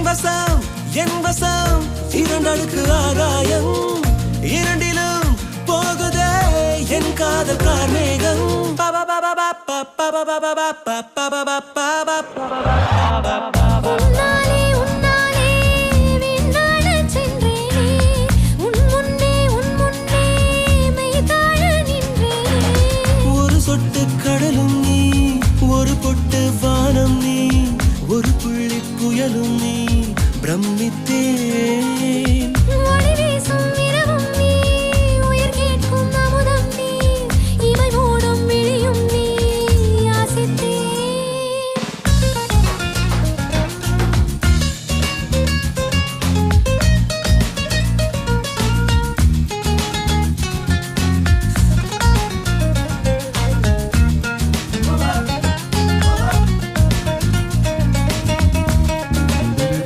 வசம் என் வசம் இரண்டடுக்கு ஆகாயம் இரண்டிலும் போகுதே என் காதல் கார்மேகம் ஒரு சொட்டு கடலும் நீ ஒரு பொட்டு வானம் நீ ஒரு புள்ளி புயலும் நீ பிரமித்தே